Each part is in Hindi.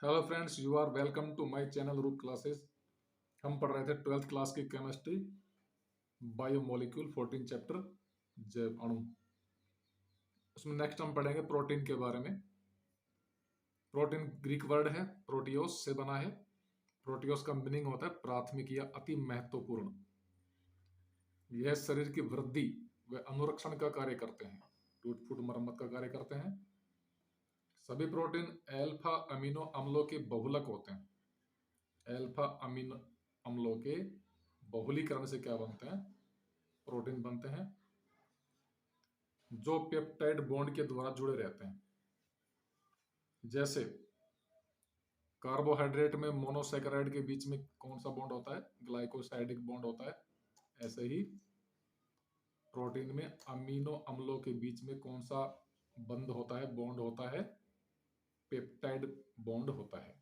Hello friends, you are welcome to my channel Roop classes. हम पढ़ रहे थे 12th क्लास की केमिस्ट्री, बायोमोलिक्यूल 14 चैप्टर जैव अणु। उसमें नेक्स्ट हम पढ़ेंगे प्रोटीन के बारे में। प्रोटीन ग्रीक वर्ड है, प्रोटियोस से बना है। प्रोटियोस का मीनिंग होता है प्राथमिक या अति महत्वपूर्ण। यह शरीर की वृद्धि व अनुरक्षण का कार्य करते हैं, टूट फूट मरम्मत का कार्य करते हैं। सभी प्रोटीन अल्फा अमीनो अम्लों के बहुलक होते हैं। अल्फा अमीनो अम्लों के बहुलीकरण से क्या बनते हैं? प्रोटीन बनते हैं, जो पेप्टाइड बॉन्ड के द्वारा जुड़े रहते हैं। जैसे कार्बोहाइड्रेट में मोनोसैकेराइड के बीच में कौन सा बॉन्ड होता है? ग्लाइकोसाइडिक बॉन्ड होता है। ऐसे ही प्रोटीन में अमीनो अम्लों के बीच में कौन सा बंध होता है, बॉन्ड होता है? पेप्टाइड बॉन्ड होता है।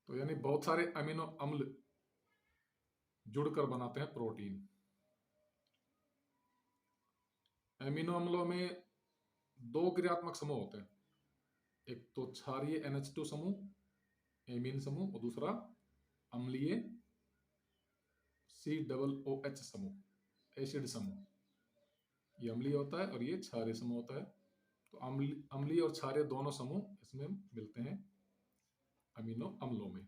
तो यानी बहुत सारे अमीनो अम्ल जुड़कर बनाते हैं प्रोटीन। अमीनो अम्लों में दो क्रियात्मक समूह होते हैं, एक तो क्षारीय NH2 समूह एमीन समूह और दूसरा अम्लीय COOH समूह एसिड समूह। ये अम्लीय होता है और ये क्षारीय समूह होता है। तो अम्लीय और क्षारीय दोनों समूह इसमें मिलते हैं अमीनो अम्लों में।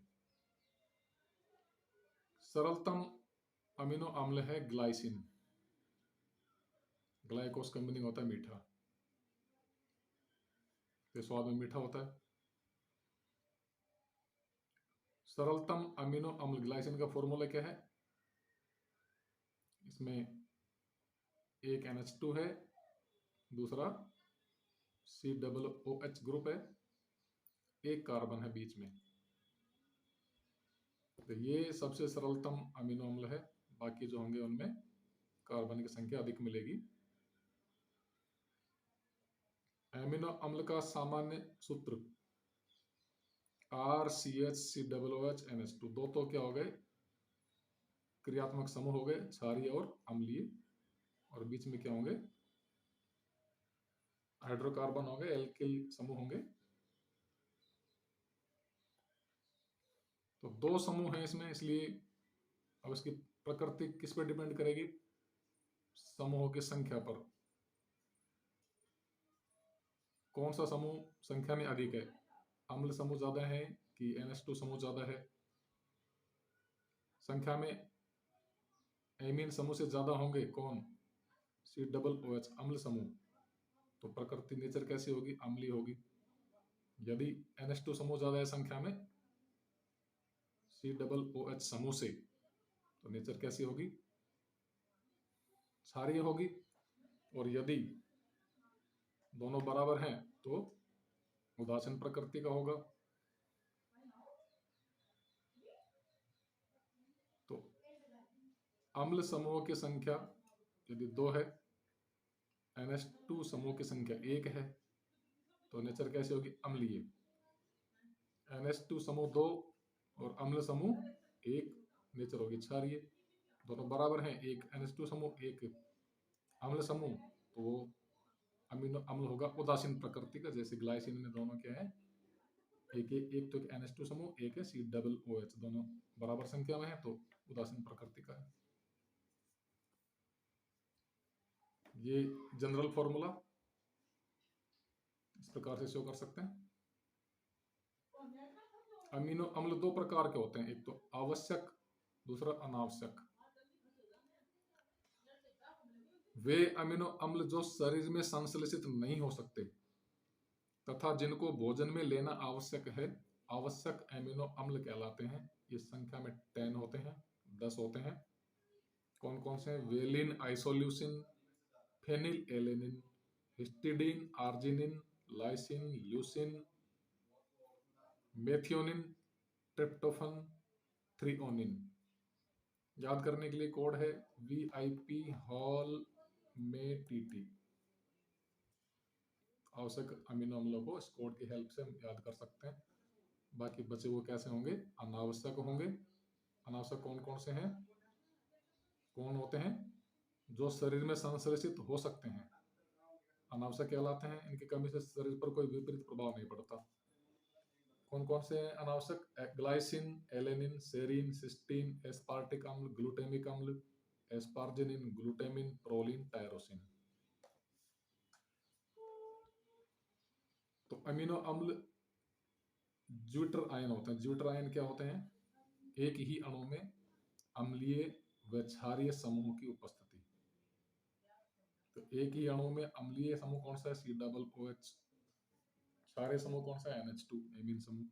सरलतम अमीनो अम्ल है ग्लाइसिन। ग्लाइकोस का मीनिंग होता है मीठा, तो स्वाद में मीठा होता है। सरलतम अमीनो अम्ल ग्लाइसिन का फॉर्मूला क्या है? इसमें एक NH2 है, दूसरा COOH ग्रुप है, एक कार्बन है बीच में। तो ये सबसे सरलतम अमीनो अम्ल है। बाकी जो होंगे उनमें कार्बन की संख्या अधिक मिलेगी। अमीनो अम्ल का सामान्य सूत्र RCHCOOH NH2। दो तो क्या हो गए? क्रियात्मक समूह हो गए, क्षारीय और अम्लीय, और बीच में क्या होंगे? हाइड्रोकार्बन हो गए, एल्किल समूह होंगे। तो दो समूह हैं इसमें, इसलिए अब इसकी प्रकृति किस पर डिपेंड करेगी? समूहों की संख्या पर। कौन सा समूह संख्या में अधिक है? अम्ल समूह ज्यादा है कि NH2 समूह ज्यादा है? संख्या में एमीन समूह से ज्यादा होंगे कौन? COOH अम्ल समूह। तो प्रकृति नेचर कैसी होगी? अम्लीय होगी। यदि NH2 समूह ज्यादा है संख्या में COOH समूह से, तो नेचर कैसी होगी? क्षारीय होगी। और यदि दोनों बराबर हैं तो उदासीन प्रकृति का होगा। तो अम्ल समूह की संख्या यदि 2 है, NH2 समूह की संख्या 1 है, तो नेचर कैसी होगी? अम्लीय। NH2 समूह 2 और अम्ल समूह 1, नेचर होगी क्षारीय। दोनों बराबर हैं, एक NH2 समूह एक अम्ल समूह, तो वो अमीनो अम्ल होगा उदासीन प्रकृति का। जैसे ग्लाइसिन में दोनों क्या है? एक तो NH2 समूह, एक है COOH, दोनों बराबर संख्या में है, तो उदासीन प्रकृति का है। ये जनरल फॉर्मूला इस प्रकार से शो कर सकते हैं। अमीनो अम्ल दो प्रकार के होते हैं, एक तो आवश्यक, दूसरा अनावश्यक। वे अमीनो अम्ल जो शरीर में संश्लेषित नहीं हो सकते तथा जिनको भोजन में लेना आवश्यक है, आवश्यक अमीनो अम्ल कहलाते हैं। ये संख्या में 10 होते हैं, 10 होते हैं। कौन कौन से? Valine, isoleucine, phenylalanine, histidine, arginine, lysine, leucine, methionine, tryptophan, threonine. याद करने के लिए कोड है VIP हॉल में TT। आवश्यक अमीनो अम्लों को इस कोड की हेल्प से हम याद कर सकते हैं। बाकी बचे वो कैसे होंगे? अनावश्यक होंगे। अनावश्यक कौन कौन से हैं? कौन होते हैं? जो शरीर में संश्लेषित हो सकते हैं, अनावश्यक कहलाते हैं। इनकी कमी से शरीर पर कोई विपरीत प्रभाव नहीं पड़ता। कौन कौन से अनावश्यक? Glycine, alanine, serine, cysteine, aspartic अम्ल, ग्लूटेमिक अम्ल, एस्पार्जिनिन, ग्लूटामिन, प्रोलिन, टायरोसिन। तो अमीनो अम्ल ज्यूटर आयन होते हैं। ज्यूटर आयन क्या होते हैं? एक ही अणु में अम्लीय व क्षारीय समूह की उपस्थिति। तो एक ही अणु में अम्लीय समूह कौन सा है? COOH। क्षारीय समूह कौन सा है? NH2, एमीन समूह।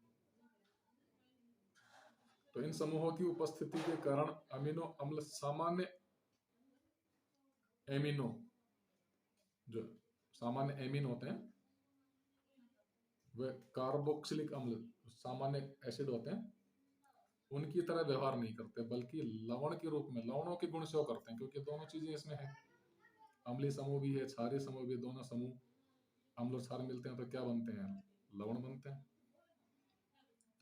तो इन समूहों की उपस्थिति के कारण अमीनो अम्ल सामान्य एमिनो, जो सामान्य एमीन होते हैं, वे कार्बोक्सिलिक अम्ल सामान्य एसिड होते हैं, उनकी तरह व्यवहार नहीं करते, बल्कि लवण के रूप में लवणों के गुण शो करते हैं, क्योंकि दोनों चीजें इसमें है। अम्लीय समूह भी है, क्षारीय समूह भी। दोनों समूह अम्ल और क्षार मिलते हैं तो क्या बनते हैं? लवण बनते हैं।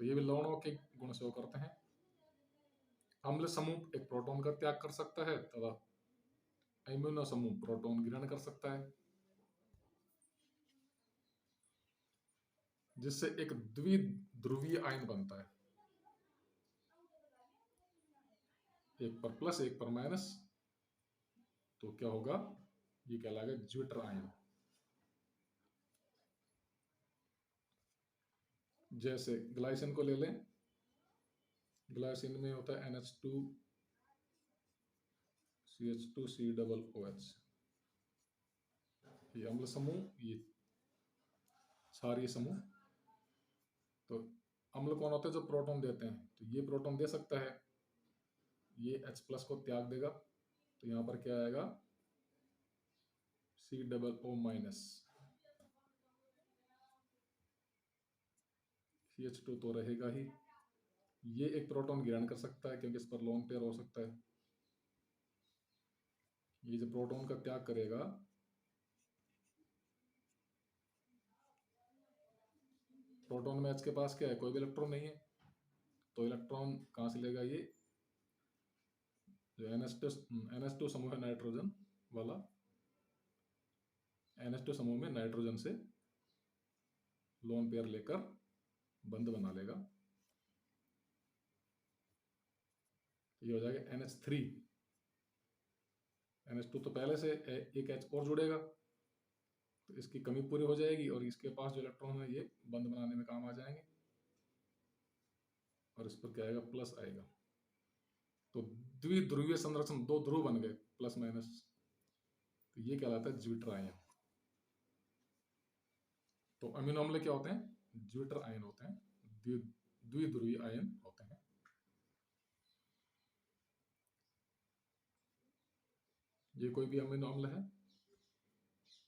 तो ये भी लवणों के गुण शो करते हैं। अम्ल समूह एक प्रोटॉन का त्याग कर सकता है तथा अमीनो समूह प्रोटॉन ग्रहण कर सकता है, जिससे एक द्विध्रुवीय आयन बनता है, एक पर प्लस एक पर माइनस। तो क्या होगा? ये कहलाएगा ज्यूटर आयन। जैसे ग्लाइसिन को ले लें, ग्लाइसिन में होता है NH2 CH2 COOH, ये अम्ल समूह, ये क्षारीय समूह। तो अम्ल कौन होते हैं? जो प्रोटॉन देते हैं। तो ये प्रोटॉन दे सकता है, ये H+ को त्याग देगा, तो यहां पर क्या आएगा? COO-, CH2 तो रहेगा ही। ये एक प्रोटॉन ग्रहण कर सकता है क्योंकि इस पर लोन पेयर हो सकता है। ये जो प्रोटॉन का त्याग करेगा, प्रोटॉन में H के पास क्या है? कोई भी इलेक्ट्रॉन नहीं है, तो इलेक्ट्रॉन कहां से लेगा? ये जो NH2 समूह है नाइट्रोजन वाला, NH2 समूह में नाइट्रोजन से लोन पेयर लेकर बंध बना लेगा। ये हो जाएगा NH3। NH2 तो पहले से एक H और जुड़ेगा, तो इसकी कमी पूरी हो जाएगी और इसके पास जो इलेक्ट्रॉन है ये बंध बनाने में काम आ जाएंगे, और इस पर क्या आएगा? प्लस आएगा। तो द्विध्रुवीय संरचना, दो ध्रुव बन गए, प्लस माइनस। तो ये कहलाता है ज्यूटर आयन। तो अमीनो अम्ल क्या होते हैं? ज्यूटर आयन होते हैं, द्विध्रुवीय आयन होते हैं। ये कोई भी अमीनो अम्ल है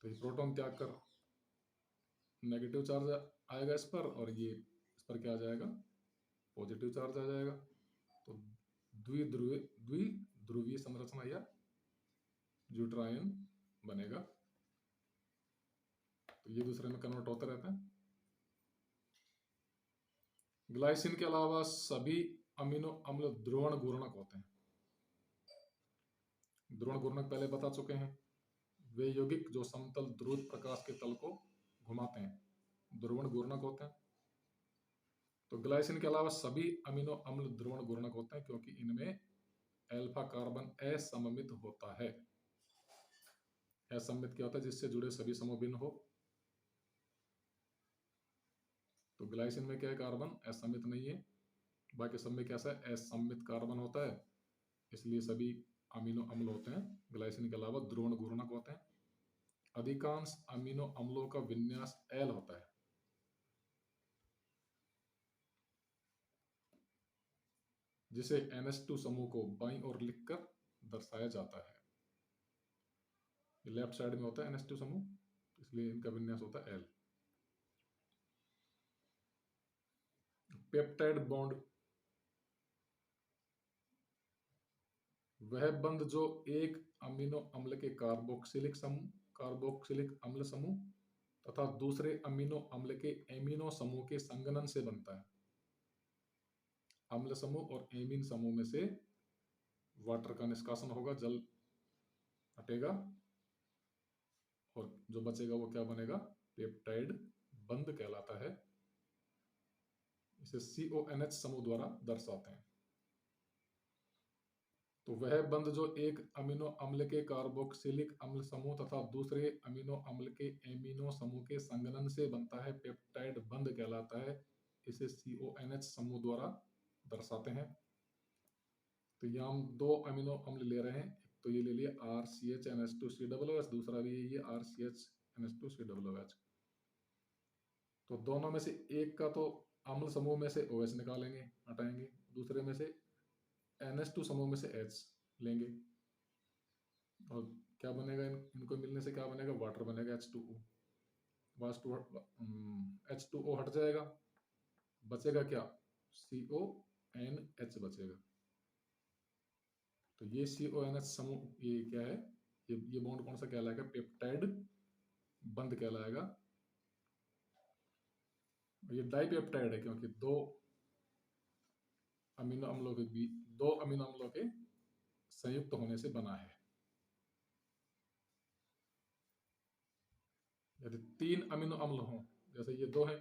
तो ये प्रोटॉन त्याग कर नेगेटिव चार्ज आएगा इस पर, और ये इस पर क्या आ जाएगा? पॉजिटिव चार्ज आ जाएगा। तो द्विध्रुवीय संरचना या ज्यूटर आयन बनेगा। तो ये दूसरे में कन्वर्ट होते रहता है। ग्लाइसिन के अलावा सभी अमीनो अम्ल ध्रुवण घूर्णक होते हैं। ध्रुवण घूर्णक पहले बता चुके हैं, वे यौगिक जो समतल ध्रुव प्रकाश के तल को घुमाते हैं, ध्रुवण घूर्णक होते हैं। तो ग्लाइसिन के अलावा सभी अमीनो अम्ल ध्रुवण घूर्णक होते हैं, क्योंकि इनमें अल्फा कार्बन असममित होता है। असममित क्या होता है? जिससे जुड़े सभी समूह भिन्न हो। तो ग्लाइसिन में क्या है? कार्बन असममित नहीं है, बाकी सब में कैसा है? असममित कार्बन होता है, इसलिए सभी अमीनो अम्ल होते हैं ग्लाइसिन के अलावा ध्रुवण घूर्णक होते हैं। अधिकांश अमीनो अम्लों का विन्यास एल होता है, जिसे NH2 समूह को बाईं ओर लिखकर दर्शाया जाता है। लेफ्ट साइड में होता है NH2 समूह, इसलिए इनका विन्यास होता है एल। पेप्टाइड बॉन्ड वह बंध जो एक अमीनो अम्ल के कार्बोक्सिलिक अम्ल समूह तथा दूसरे अमीनो अम्ल के एमिनो समूह के संगनन से बनता है। अम्ल समूह और एमीन समूह में से वाटर का निष्कासन होगा, जल हटेगा, और जो बचेगा वो क्या बनेगा, पेप्टाइड बंध कहलाता है। इसे CONH समूह द्वारा दर्शाते हैं। तो वह बंध जो एक अमीनो अम्ल के कार्बोक्सिलिक अम्ल समूह तथा दूसरे अमीनो अम्ल के एमिनो समूह के संगठन से बनता है, पेप्टाइड बंध कहलाता है। इसे CONH समूह द्वारा दर्शाते हैं। तो यहाँ हम दो अमीनो अम्ल ले रहे हैं, तो ये ले लिया RCH NH2COOH, दूसरा भी ये RCH NH2COOH। तो दोनों में से एक का तो अम्ल समूह में से OH निकालेंगे, हटाएंगे, दूसरे में से NH2 समूह में से H लेंगे, और क्या बनेगा, इनको मिलने से क्या बनेगा, वाटर बनेगा, H2O। H2O हट जाएगा, बचेगा क्या, CONH बचेगा। तो ये CONH समूह ये क्या है, ये बॉन्ड कौन सा कहलाएगा, पेप्टाइड बंध कहलाएगा। ये डाइपेप्टाइड है क्योंकि दो अमीनो अम्लों के संयुक्त होने से बना है। यदि 3 अमीनो अम्ल हो, जैसे ये 2 है,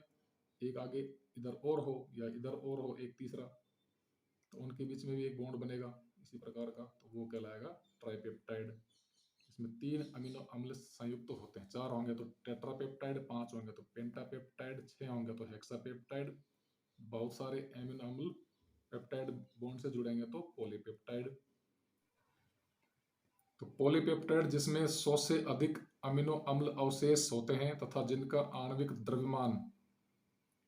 एक आगे इधर और हो या इधर और हो एक तीसरा, तो उनके बीच में भी एक बॉन्ड बनेगा इसी प्रकार का, तो वो कहलाएगा ट्राइपेप्टाइड। इसमें 3 अमीनो अम्ल संयुक्त होते हैं, 4 होंगे तो टेट्रापेप्टाइड, 5 होंगे तो पेंटापेप्टाइड, 6 होंगे तो हेक्सापेप्टाइड, बहुत सारे अमीनो अम्ल पेप्टाइड बॉन्ड से जुड़ेंगे तो पॉलीपेप्टाइड। तो पॉलीपेप्टाइड जिसमें 100 से अधिक अमीनो अम्ल अवशेष होते हैं तथा जिनका आणविक द्रव्यमान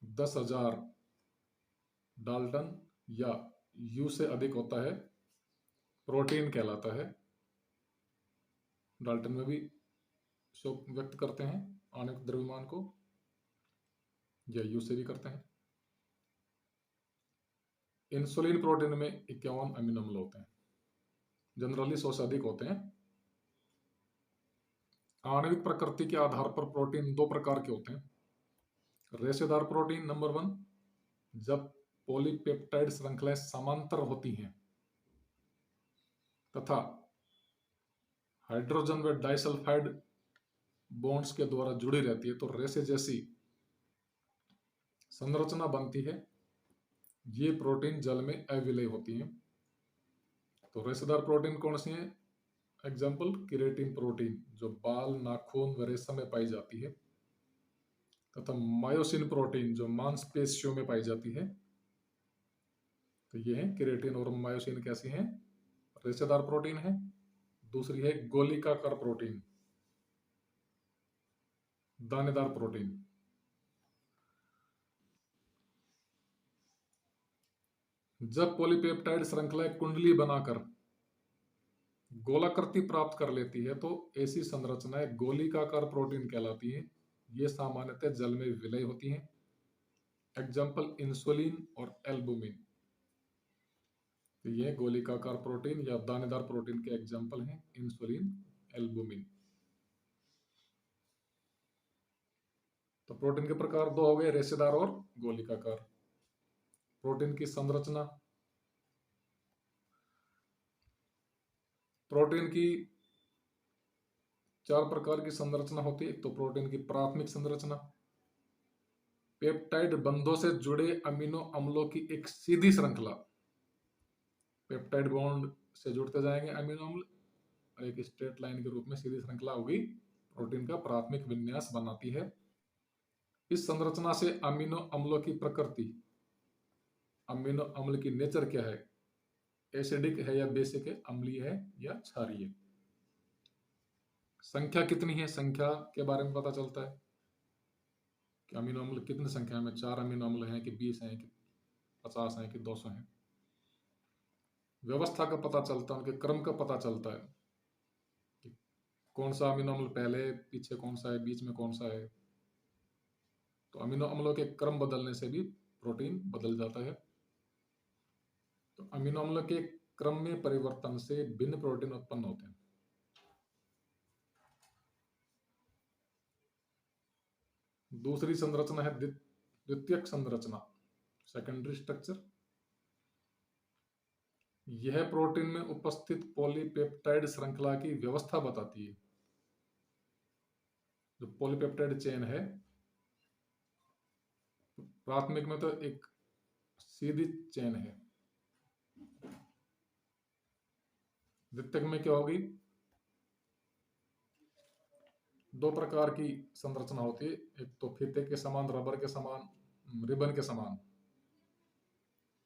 10,000 डाल्टन या U से अधिक होता है, प्रोटीन कहलाता है। डाल्टन में भी व्यक्त करते हैं आणविक द्रव्यमान को, या U से भी करते हैं। इंसुलिन प्रोटीन में 51 अमीनो अम्ल होते हैं, जनरली 100 से अधिक होते हैं। आणविक प्रकृति के आधार पर प्रोटीन 2 प्रकार के होते हैं। रेशेदार प्रोटीन नंबर 1, जब पॉलीपेप्टाइड श्रृंखलाएं समांतर होती हैं तथा हाइड्रोजन व डाइसल्फाइड बॉन्ड्स के द्वारा जुड़ी रहती है तो रेशे जैसी संरचना बनती है। ये प्रोटीन जल में अविलय होती हैं। तो रेशेदार प्रोटीन कौन सी है, एग्जाम्पल केराटिन प्रोटीन जो बाल, नाखून व रेशम में पाई जाती है, तथा मायोसिन प्रोटीन जो मांसपेशियों में पाई जाती है। तो ये है केराटिन और मायोसिन कैसी हैं, रेशेदार प्रोटीन है। दूसरी है गोलिकाकार प्रोटीन, दानेदार प्रोटीन। जब पॉलीपेप्टाइड श्रृंखलाएं कुंडली बनाकर गोलाकृति प्राप्त कर लेती है तो ऐसी संरचनाएं गोलिकाकार प्रोटीन कहलाती हैं। ये सामान्यतः जल में विलय होती हैं। एग्जाम्पल इंसुलिन और एल्बुमिन। तो ये गोलिकाकार प्रोटीन या दानेदार प्रोटीन के एग्जाम्पल हैं, इंसुलिन, एल्बुमिन। तो प्रोटीन के प्रकार 2 हो गए, रेशेदार और गोलिकाकार। प्रोटीन की संरचना, प्रोटीन की 4 प्रकार की संरचना होती है। एक तो प्रोटीन की प्राथमिक संरचना, पेप्टाइड बंधों से जुड़े अमीनो अम्लों की एक सीधी श्रृंखला। पेप्टाइड बॉन्ड से जुड़ते जाएंगे अमीनो अम्ल और एक स्ट्रेट लाइन के रूप में सीधी श्रृंखला होगी, प्रोटीन का प्राथमिक विन्यास बनाती है। इस संरचना से अमीनो अम्लों की प्रकृति, अमीनो अम्ल की नेचर क्या है, एसिडिक है या बेसिक है, अम्लीय है या क्षारीय, संख्या कितनी है, संख्या के बारे में पता चलता है कि अमीनो अम्ल कितनी संख्या में, 4 अमीनो अम्ल हैं कि 20 हैं कि 50 हैं कि 200 हैं। व्यवस्था का पता चलता है, उनके क्रम का पता चलता है कि कौन सा अमीनो अम्ल पहले, पीछे कौन सा है, बीच में कौन सा है। तो अमीनो अम्लों के क्रम बदलने से भी प्रोटीन बदल जाता है। तो अमीनो अम्ल के क्रम में परिवर्तन से भिन्न प्रोटीन उत्पन्न होते हैं। दूसरी संरचना है द्वितीयक संरचना, सेकेंडरी स्ट्रक्चर। यह प्रोटीन में उपस्थित पॉलीपेप्टाइड श्रृंखला की व्यवस्था बताती है। जो पॉलीपेप्टाइड चेन है, प्राथमिक में तो एक सीधी चेन है, द्वितीयक में क्या होगी, दो प्रकार की संरचना होती है, एक तो फीते के समान, रबर के समान, रिबन के समान।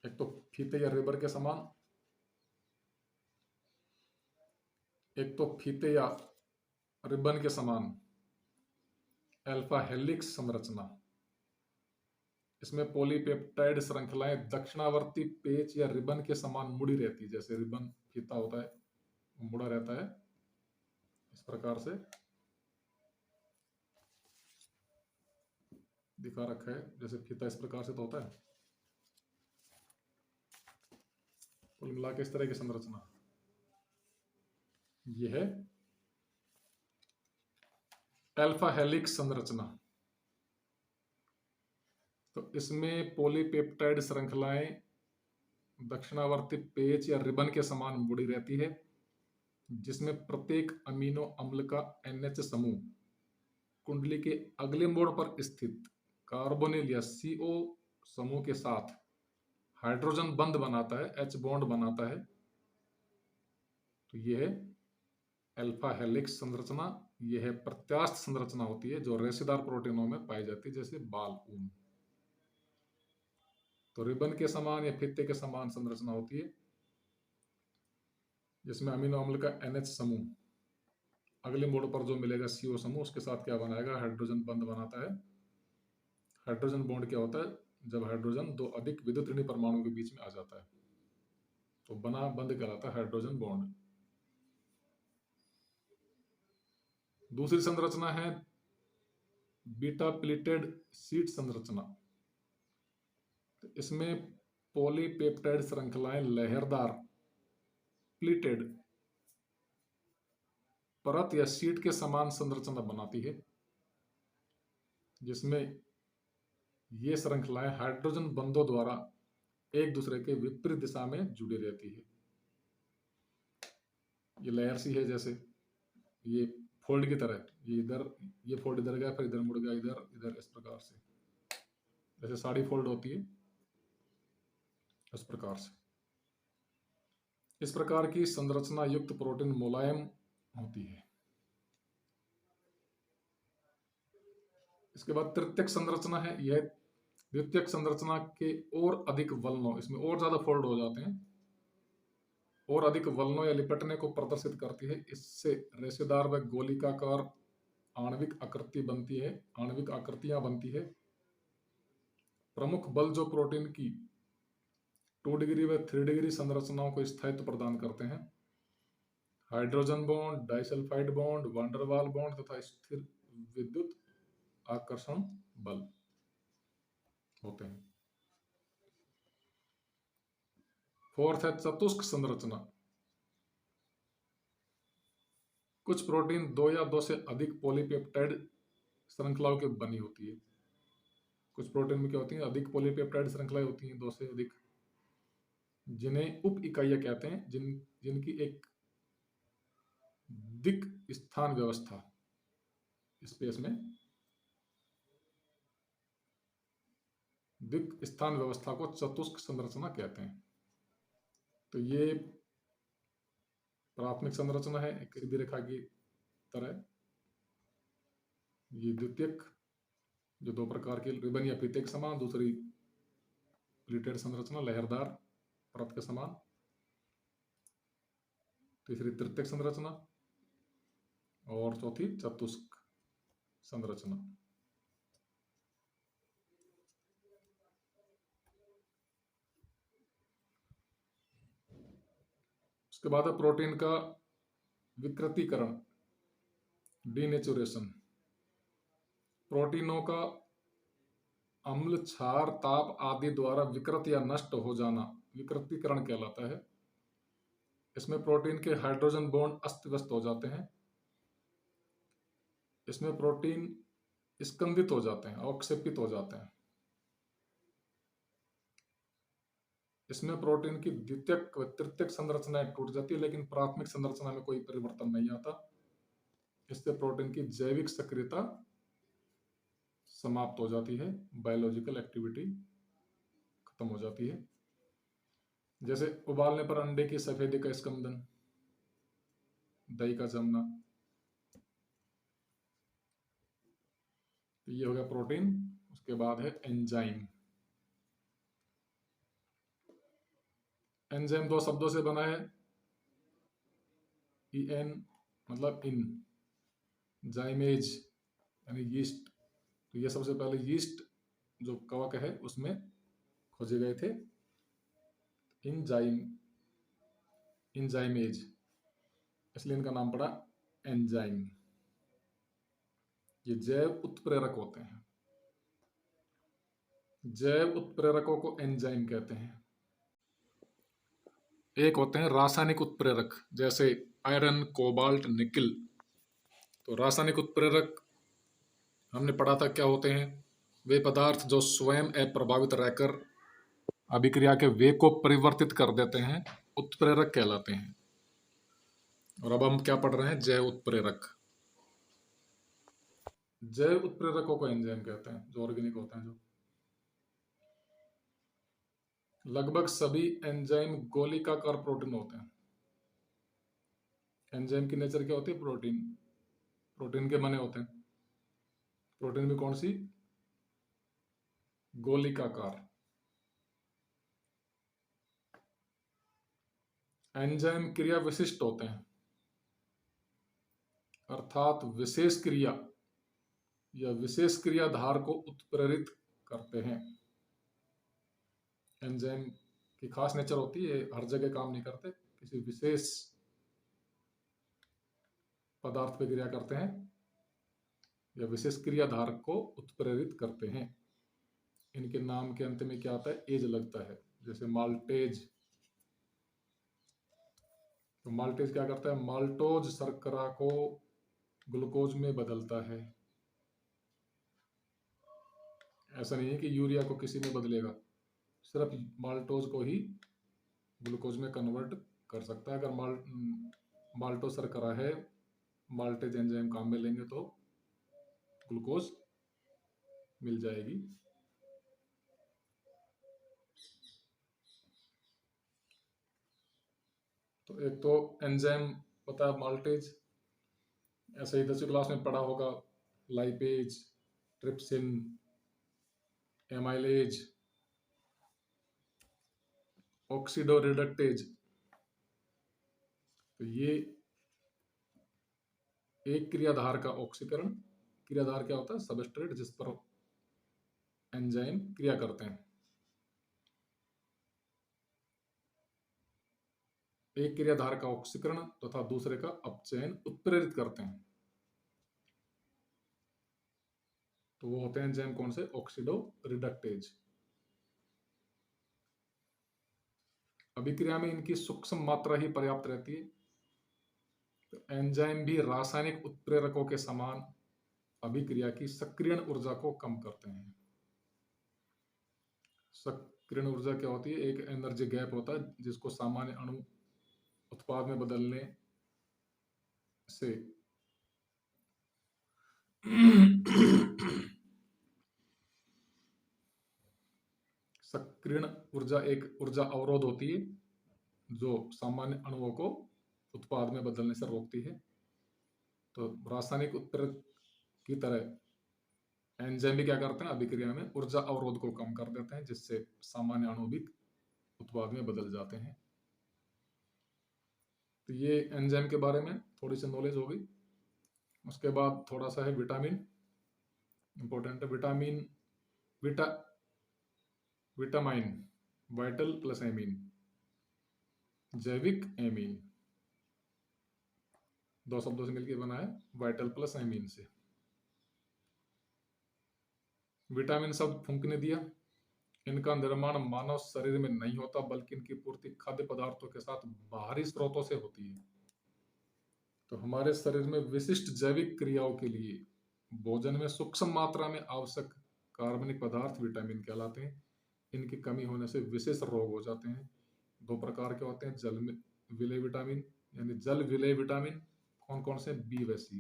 एक तो फीते या रिबर के समान, एक तो फीते या रिबन के समान अल्फा हेलिक्स संरचना। इसमें पॉलीपेप्टाइड श्रृंखलाएं दक्षिणावर्ती पेच या रिबन के समान मुड़ी रहती है, जैसे रिबन फीता होता है मुड़ा रहता है, इस प्रकार से दिखा रखा है, जैसे फीता इस प्रकार से तो होता है। कुल मिला के इस तरह की संरचना ये है अल्फा हेलिक्स संरचना। तो इसमें पॉलीपेप्टाइड श्रृंखलाएं दक्षिणावर्ती पेच या रिबन के समान मुड़ी रहती है, जिसमें प्रत्येक अमीनो अम्ल का NH समूह कुंडली के अगले मोड़ पर स्थित कार्बोनिल या CO समूह के साथ हाइड्रोजन बंध बनाता है, H बॉन्ड बनाता है। तो यह है अल्फा हेलिक्स संरचना। यह है प्रत्यास्थ संरचना होती है जो रेशेदार प्रोटीनों में पाई जाती है, जैसे बाल, ऊन। तो रिबन के समान या फीते के समान संरचना होती है, जिसमें अमीनो अम्ल का NH समूह अगले मोड़ पर जो मिलेगा CO समूह, उसके साथ क्या बनाएगा, हाइड्रोजन बंध बनाता है। हाइड्रोजन बॉन्ड क्या होता है, जब हाइड्रोजन दो अधिक विद्युत ऋणी परमाणुओं के बीच में आ जाता है, तो बना बंध कहलाता है हाइड्रोजन बॉन्ड। दूसरी संरचना है बीटा प्लीटेड शीट संरचना। तो इसमें पॉलीपेप्टाइड श्रृंखलाएं लहरदार प्लीटेड परत या शीट के समान संरचना बनाती है, जिसमें ये श्रृंखलाएं हाइड्रोजन बंधों द्वारा एक दूसरे के विपरीत दिशा में जुड़ी रहती है। ये लेयर सी है, जैसे ये फोल्ड की तरह, ये इधर, ये फोल्ड इधर गया, फिर इधर मुड़ गया, इधर इधर, इस प्रकार से, जैसे साड़ी फोल्ड होती है इस प्रकार से। इस प्रकार की संरचना युक्त प्रोटीन मुलायम होती है। इसके बाद तृतीयक संरचना है। यह द्वितीयक संरचना के और अधिक वलनों, इसमें और ज्यादा फोल्ड हो जाते हैं, और अधिक वलनों या लिपटने को प्रदर्शित करती है। इससे रेशेदार व गोलिकाकार आणविक आकृति बनती है, आणविक आकृतियां बनती है। प्रमुख बल जो प्रोटीन की 2 डिग्री व 3 डिग्री संरचनाओं को स्थायित्व प्रदान करते हैं, hydrogen bond, disulphide bond, van der Waal bond तथा स्थिर विद्युत आकर्षण बल होते हैं। फोर्थ है चतुष्क संरचना। कुछ प्रोटीन 2 या 2 से अधिक पॉलीपेप्टाइड श्रृंखलाओं की बनी होती है। कुछ प्रोटीन में क्या होती है, अधिक पॉलीपेप्टाइड श्रृंखलाएं होती हैं, 2 से अधिक, जिन्हें उप इकाइयां कहते हैं, जिनकी एक दिक् स्थान व्यवस्था, स्पेस में दिक् स्थान व्यवस्था को चतुष्क संरचना कहते हैं। तो ये प्राथमिक संरचना है, एक सीधी रेखा की तरह। ये द्वितीयक, जो 2 प्रकार की रिबन या फीते के समान, दूसरी प्लीटेड संरचना लहरदार परत के समान, तीसरी तृतीयक संरचना, और चौथी चतुष्क संरचना। उसके बाद है प्रोटीन का विकृतीकरण, डीनेचुरेशन। प्रोटीनों का अम्ल, क्षार, ताप आदि द्वारा विकृत या नष्ट हो जाना विकृतीकरण कहलाता है। इसमें प्रोटीन के हाइड्रोजन बॉन्ड अस्त व्यस्त हो जाते हैं। इसमें प्रोटीन स्कंदित हो जाते हैं, अवक्षेपित हो जाते हैं। इसमें प्रोटीन की द्वितीयक व तृतीयक संरचनाएं टूट जाती है, लेकिन प्राथमिक संरचना में कोई परिवर्तन नहीं आता। इससे प्रोटीन की जैविक सक्रियता समाप्त हो जाती है, बायोलॉजिकल एक्टिविटी खत्म हो जाती है। जैसे उबालने पर अंडे की सफेदी का स्कंदन, दही का जमना। तो ये हो गया प्रोटीन। उसके बाद है एंजाइम। एंजाइम दो शब्दों से बना है, ई एन मतलब इन, जाइमेज यानी यीस्ट। तो ये सबसे पहले यीस्ट जो कवक है उसमें खोजे गए थे, इंजाइम, इंजाइमेज, इसलिए इनका नाम पड़ा एंजाइम। ये जैव उत्प्रेरक होते हैं। जैव उत्प्रेरकों को एंजाइम कहते हैं। एक होते हैं रासायनिक उत्प्रेरक, जैसे आयरन, कोबाल्ट, निकिल। तो रासायनिक उत्प्रेरक हमने पढ़ा था क्या होते हैं। वे पदार्थ जो स्वयं अप्रभावित रहकर अभिक्रिया के वेग को परिवर्तित कर देते हैं, उत्प्रेरक कहलाते हैं। और अब हम क्या पढ़ रहे हैं, जैव उत्प्रेरक। जैव उत्प्रेरकों को एंजाइम कहते हैं, जो ऑर्गेनिक होते हैं। जो लगभग सभी एंजाइम गोलिकाकार प्रोटीन होते हैं। एंजाइम की नेचर क्या होती है, प्रोटीन, प्रोटीन के बने होते हैं। प्रोटीन भी कौन सी, गोलिकाकार। एंजाइम क्रिया विशिष्ट होते हैं, अर्थात विशेष क्रिया या विशेष क्रियाधार को उत्प्रेरित करते हैं। एंजाइम की खास नेचर होती है, हर जगह काम नहीं करते, किसी विशेष पदार्थ पे क्रिया करते हैं या विशेष क्रियाधार को उत्प्रेरित करते हैं। इनके नाम के अंत में क्या आता है, एज लगता है, जैसे माल्टेज। तो माल्टेज क्या करता है, माल्टोज शर्करा को ग्लूकोज में बदलता है। ऐसा नहीं है कि यूरिया को किसी में बदलेगा, सिर्फ माल्टोज को ही ग्लूकोज में कन्वर्ट कर सकता है। अगर माल्टो शर्करा है, माल्टेज एंजाइम काम में लेंगे तो ग्लूकोज मिल जाएगी। तो एक तो एंजाइम पता है माल्टेज, ऐसे ही 10वीं क्लास में पढ़ा होगा, लाइपेज, ट्रिप्सिन, एमाइलेज, ऑक्सीडोरिडक्टेज। तो ये एक क्रियाधार का ऑक्सीकरण, क्रियाधार क्या होता है, सबस्ट्रेट जिस पर एंजाइम क्रिया करते हैं। एक क्रियाधार का ऑक्सीकरण तथा दूसरे का अपचयन उत्प्रेरित करते हैं। तो वो होते हैं एंजाइम कौन से, ऑक्सीडोरिडक्टेज। अभिक्रिया में इनकी सूक्ष्म मात्रा ही पर्याप्त रहती है। तो एंजाइम भी रासायनिक उत्प्रेरकों के समान अभिक्रिया की सक्रियण ऊर्जा को कम करते हैं। सक्रियण ऊर्जा क्या होती है, एक एनर्जी गैप होता है जिसको सामान्य अणु उत्पाद में बदलने से सक्रियण ऊर्जा एक ऊर्जा अवरोध होती है जो सामान्य अणुओं को उत्पाद में बदलने से रोकती है। तो रासायनिक उत्प्रेरक की तरह एंजाइम भी क्या करते हैं, अभिक्रिया में ऊर्जा अवरोध को कम कर देते हैं, जिससे सामान्य अणु भी उत्पाद में बदल जाते हैं। तो ये एंजाइम के बारे में थोड़ी सी नॉलेज होगी। उसके बाद थोड़ा सा है विटामिन, इंपॉर्टेंट है। विटामिन, विटामाइन, वाइटल प्लस एमीन, जैविक एमीन, दो शब्दों से मिलकर बना है, वाइटल प्लस एमीन से। विटामिन शब्द फुंक ने दिया। इनका निर्माण मानव शरीर में नहीं होता, बल्कि इनकी पूर्ति खाद्य पदार्थों के साथ बाहरी स्रोतों से होती है। तो हमारे शरीर में विशिष्ट जैविक क्रियाओं के लिए भोजन में सूक्ष्म मात्रा में आवश्यक कार्बनिक पदार्थ विटामिन कहलाते हैं। इनकी कमी होने से विशेष रोग हो जाते हैं। दो प्रकार के होते हैं, जल में विलय विटामिन यानी जल विलय विटामिन। कौन कौन से, बी व सी।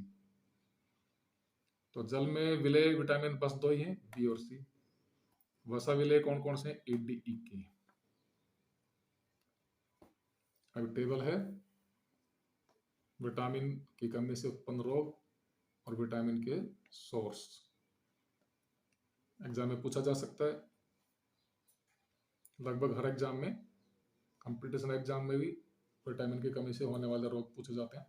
तो जल में विलेय विटामिन बस दो ही हैं, बी और सी। वसा विलेय कौन कौन से हैं, ए, डी, ई, के। अब टेबल है विटामिन की कमी से उत्पन्न रोग और विटामिन के सोर्स। एग्जाम में पूछा जा सकता है, लगभग हर एग्जाम में, कंपटीशन एग्जाम में भी विटामिन की कमी से होने वाले रोग पूछे जाते हैं।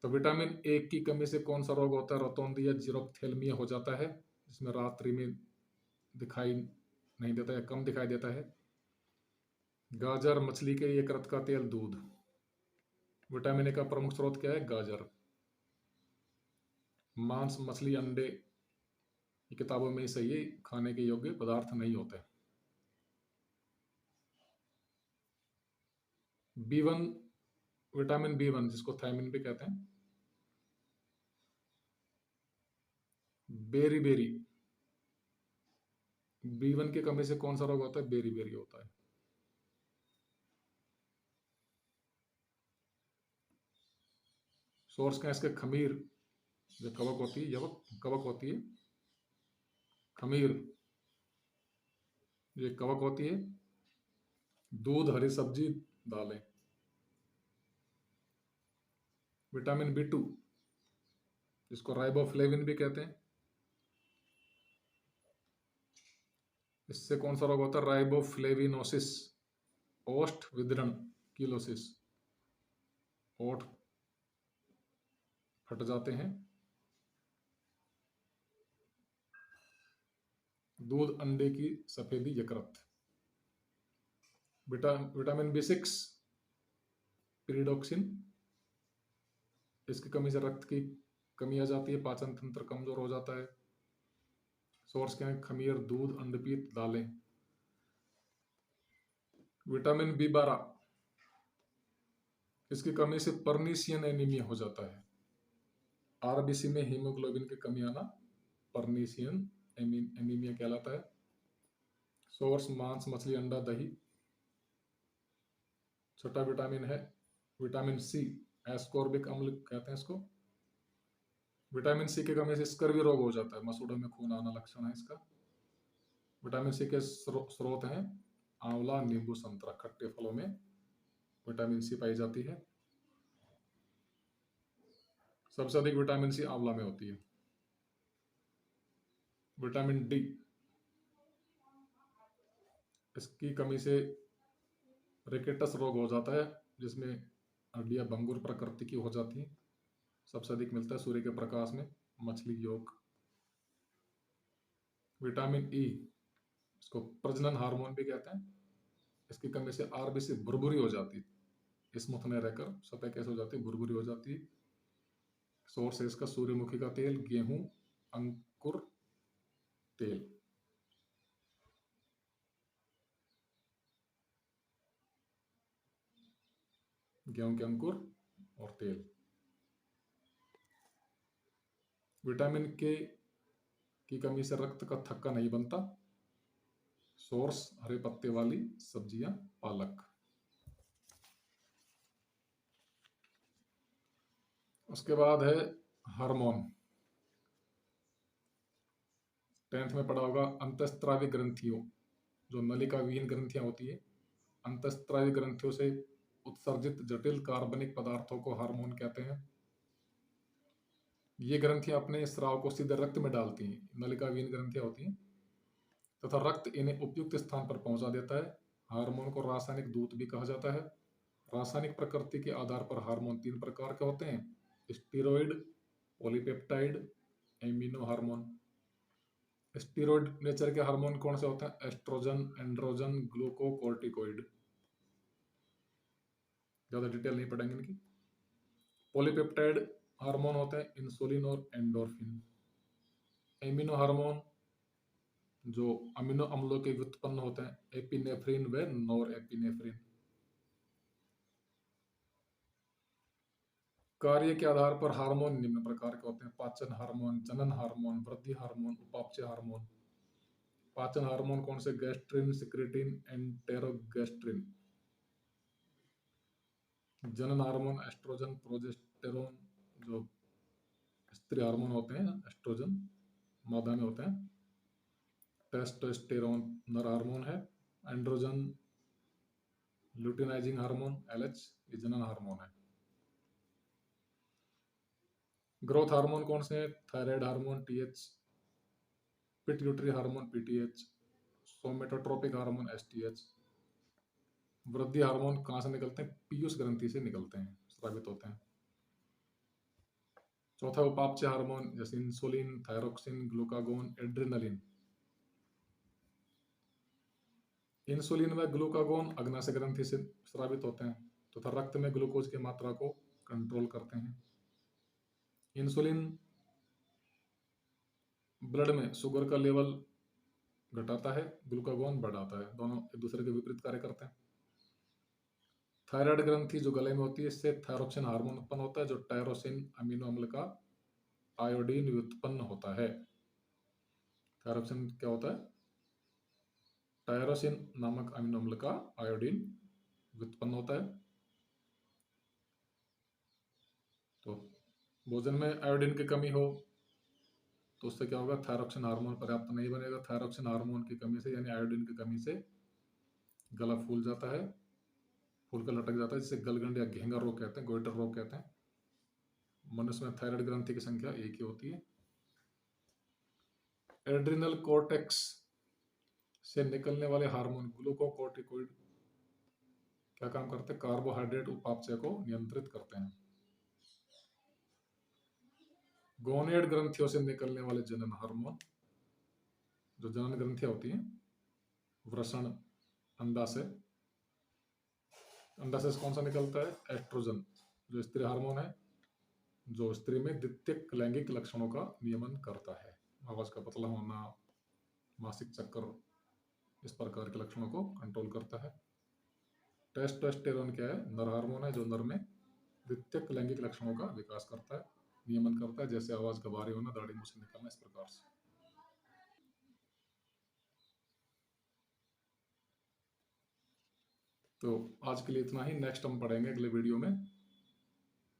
तो विटामिन ए की कमी से कौन सा रोग होता है, रोतोंदी या जीरोप्थेल्मिया हो जाता है, जिसमें रात्रि में दिखाई नहीं देता या कम दिखाई देता है। गाजर, मछली के यकृत का तेल, दूध। विटामिन ए का प्रमुख स्रोत क्या है, गाजर। मांस, मछली, अंडे ये किताबों में ही सही है, खाने के योग्य पदार्थ नहीं होते। B1, विटामिन B1 जिसको थायमिन भी कहते हैं, बेरी बेरी, B1 की कमी से कौन सा रोग होता है, बेरी बेरी होता है। सोर्स क्या है इसके, खमीर, जो कवक होती है, यवक कवक होती है, खमीर ये कवक होती है। दूध, हरी सब्जी, दालें। विटामिन B2 जिसको राइबोफ्लेविन भी कहते हैं, इससे कौन सा रोग होता है, राइबोफ्लेविनोसिस, ओष्ठ विदरण, किलोसिस, ओठ फट जाते हैं। दूध, अंडे की सफेदी, यकृत। विटामिन B6 पिरिडोक्सिन, इसकी कमी से रक्त की कमी आ जाती है, पाचन तंत्र कमजोर हो जाता है। सोर्स क्या है, खमीर, दूध, अंडपीत, दालें। विटामिन B12 इसकी कमी से पर्नीशियन एनीमिया हो जाता है। आरबीसी में हीमोग्लोबिन की कमी आना पर्नीशियन एनीमिया कहलाता है। सोर्स मांस, मछली, अंडा, दही। छठा विटामिन है विटामिन सी, एस्कॉर्बिक अम्ल कहते हैं इसको। विटामिन सी की कमी से स्कर्वी रोग हो जाता है, मसूड़ों में खून आना लक्षण है इसका। विटामिन सी के स्रोत हैं आंवला, नींबू, संतरा। खट्टे फलों में विटामिन सी पाई जाती है। सबसे अधिक विटामिन सी आंवला में होती है। विटामिन डी इसकी कमी से रिकेटस रोग हो जाता है, जिसमें हड्डियां भंगुर प्रकृति की हो जाती हैं। सबसे अधिक मिलता है सूर्य के प्रकाश में, मछली, योग। विटामिन ई इसको प्रजनन हार्मोन भी कहते हैं, इसकी कमी से आरबीसी भुरभुरी हो जाती है, स्मूथ न रहकर सतह कैसे हो जाती है, भुरभुरी हो जाती है। सोर्स है इसका सूर्यमुखी का तेल, गेहूं, अंकुर तेल। गेहूं के अंकुर और तेल। विटामिन के की कमी से रक्त का थक्का नहीं बनता। सोर्स हरे पत्ते वाली सब्जियां, पालक। उसके बाद है हार्मोन। 10th में पढ़ा होगा, अंतःस्त्रावी ग्रंथियों, जो नलिका विहीन ग्रंथियां होती है, अंतःस्त्रावी ग्रंथियों से उत्सर्जित जटिल कार्बनिक पदार्थों को हार्मोन कहते हैं। ये ग्रंथियां अपने स्राव को सीधे रक्त में डालती हैं, नलिका विहीन ग्रंथियां होती हैं, तथा रक्त इन्हें उपयुक्त स्थान पर पहुंचा देता है। हार्मोन को रासायनिक दूत भी कहा जाता है। रासायनिक प्रकृति के आधार पर हार्मोन 3 प्रकार के होते हैं, steroid, polypeptide, amino hormone. Steroid nature के हार्मोन कौन से होते हैं, एस्ट्रोजन, एंड्रोजन, ग्लूकोकॉर्टिकोइड। ज्यादा डिटेल नहीं पढ़ेंगे इनकी। पॉलीपेप्टाइड हार्मोन होते हैं इंसुलिन और एंडोर्फिन। एमिनो हार्मोन जो अमीनो अम्लों के व्युत्पन्न होते हैं, एपिनेफ्रिन व नॉर एपिनेफ्रिन। कार्य के आधार पर हार्मोन निम्न प्रकार के होते हैं, पाचन हार्मोन, जनन हार्मोन, वृद्धि हार्मोन, उपापचय हार्मोन। पाचन हार्मोन कौन से, गैस्ट्रिन, सिक्रेटिन, एंटेरोगैस्ट्रिन। जनन हार्मोन एस्ट्रोजन, प्रोजेस्टेरोन, जो स्त्री हार्मोन होते हैं एस्ट्रोजन, मादा में होते हैं। टेस्टोस्टेरोन नर हार्मोन है। एंड्रोजन ल्यूटिनाइजिंग हार्मोन LH ये जनन हार्मोन है। ग्रोथ हार्मोन कौन से हैं? Thyroid hormone TH, pituitary hormone PTH, somatotropic hormone STH। वृद्धि हार्मोन कहाँ से निकलते हैं? पीयूष ग्रंथि से निकलते हैं, स्रावित होते हैं। चौथा उपापचय हार्मोन जैसे insulin, thyroxine, glucagon, adrenaline. Insulin व ग्लूकागोन अग्नाशय ग्रंथि से स्रावित होते हैं तथा रक्त में ग्लूकोज की मात्रा को कंट्रोल करते हैं। इंसुलिन ब्लड में शुगर का लेवल घटाता है, ग्लूकागोन बढ़ाता है, दोनों एक दूसरे के विपरीत कार्य करते हैं। थायराइड ग्रंथि जो गले में होती है, इससे थायरोक्सिन हार्मोन उत्पन्न होता है जो टायरोसिन अमीनो अम्ल का आयोडीन व्युत्पन्न होता है। थायरोक्सिन क्या होता है? टायरोसिन नामक अमीनो अम्ल का आयोडीन व्युत्पन्न होता है। तो भोजन में आयोडीन की कमी हो तो उससे क्या होगा? थायरोक्सिन हार्मोन पर्याप्त नहीं बनेगा। थायरोक्सिन हार्मोन की कमी से यानी आयोडीन की कमी से गला फूल जाता है, फूल कर लटक जाता है, जिसे गलगंड या घेंगा रोग कहते हैं, गोइटर रोग कहते हैं। मनुष्य में थायराइड ग्रंथि की संख्या एक ही होती है। एड्रिनल कॉर्टेक्स से निकलने वाले हार्मोन ग्लूकोकोर्टिकोइड क्या काम करते हैं? कार्बोहाइड्रेट उपापचय को नियंत्रित करते हैं। गोनेड ग्रंथियों से निकलने वाले जनन हार्मोन, जो जनन ग्रंथियां होती हैं, वृषण, अंडाशय। अंडाशय से कौन सा निकलता है? एस्ट्रोजन जो स्त्री हार्मोन है, जो स्त्री में द्वितीयक लैंगिक लक्षणों का नियमन करता है। आवाज का पतला होना, मासिक चक्कर, इस प्रकार के लक्षणों को कंट्रोल करता है। टेस्टोस्टेरोन क्या है? नर हार्मोन है जो नर में द्वितीयक लैंगिक लक्षणों का विकास करता है, नियमन करता है, जैसे आवाज का भारी होना, दाढ़ी मुंह से निकलना, इस प्रकार से। तो आज के लिए इतना ही। नेक्स्ट हम पढ़ेंगे अगले वीडियो में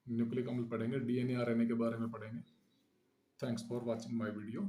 न्यूक्लिक अम्ल पढ़ेंगे, DNA RNA के बारे में पढ़ेंगे। Thanks for watching my video.